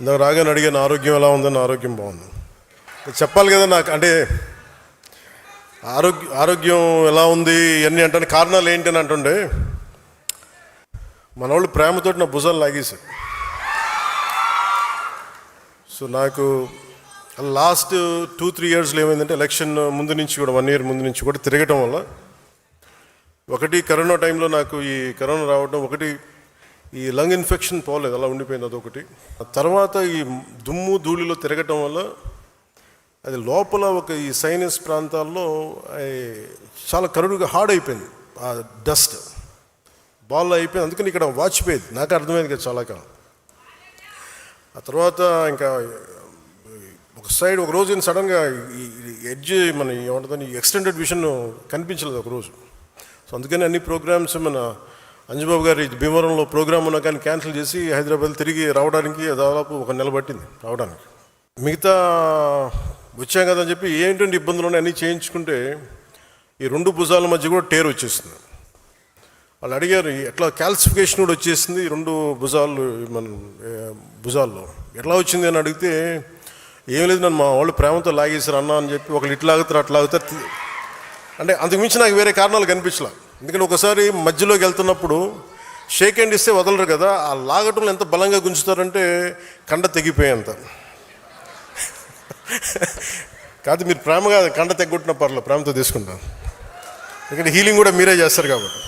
ఇందాక రాగానే అడిగాను ఆరోగ్యం ఎలా ఉందని. ఆరోగ్యం బాగుంది. చెప్పాలి కదా నాకు, అంటే ఆరోగ్యం ఎలా ఉంది ఇవన్నీ అంటే కారణాలు ఏంటి అని అంటుండే, మన వాళ్ళు ప్రేమతోటి నా భుజాలు లాగేశారు. సో నాకు లాస్ట్ 2-3 ఇయర్స్లో ఏమైందంటే, ఎలక్షన్ ముందు నుంచి కూడా 1 ఇయర్ ముందు నుంచి కూడా తిరగటం వల్ల, ఒకటి కరోనా టైంలో నాకు ఈ కరోనా రావడం, ఒకటి ఈ లంగ్ ఇన్ఫెక్షన్ పోలేదు, అలా ఉండిపోయింది, అదొకటి. తర్వాత ఈ దుమ్ము ధూళిలో తిరగటం వల్ల అది లోపల ఒక ఈ సైనస్ ప్రాంతాల్లో చాలా కరుడుగా హార్డ్ అయిపోయింది, ఆ డస్ట్ బాల్ అయిపోయింది. అందుకని ఇక్కడ వాచిపోయేది, నాకు అర్థమైంది కదా చాలా కాలం. ఆ తర్వాత ఇంకా ఒక సైడ్ ఒక రోజు సడన్గా ఈ ఎడ్జ్ మన ఏమంటుందని ఎక్స్టెండెడ్ విషన్ కనిపించలేదు ఒకరోజు. సో అందుకని అన్ని ప్రోగ్రామ్స్ మన అంజుబాబు గారి భీమవరంలో ప్రోగ్రామ్ ఉన్నా కానీ క్యాన్సిల్ చేసి హైదరాబాద్ తిరిగి రావడానికి దాదాపు 1 నెల పట్టింది రావడానికి. మిగతా వచ్చాం కదా అని చెప్పి ఏంటంటే ఇబ్బందులు ఉన్నాయి అన్నీ చేయించుకుంటే ఈ 2 భుజాల మధ్య కూడా టేర్ వచ్చేస్తుంది. వాళ్ళు అడిగారు ఎట్లా క్యాల్సిఫికేషన్ కూడా వచ్చేసింది ఈ 2 భుజాల్లో ఎట్లా వచ్చింది అని అడిగితే, ఏం లేదు నన్ను మా వాళ్ళు ప్రేమతో లాగేశారు అన్న అని చెప్పి, ఒకళ్ళు ఇట్లా ఆగుతారు అట్లా ఆగుతారు. అంటే అంతకుమించి నాకు వేరే కారణాలు కనిపించలే. ఎందుకంటే ఒకసారి మధ్యలోకి వెళ్తున్నప్పుడు షేక్ హ్యాండ్ ఇస్తే వదలరు కదా, ఆ లాగటంలో ఎంత బలంగా గుంజుతారంటే కండ తెగిపోయేంత. కాదు మీరు ప్రేమగా కండ తెగ్గొట్టిన పర్లేదు, ప్రేమతో తీసుకుంటాను. ఎందుకంటే హీలింగ్ కూడా మీరే చేస్తారు కాబట్టి.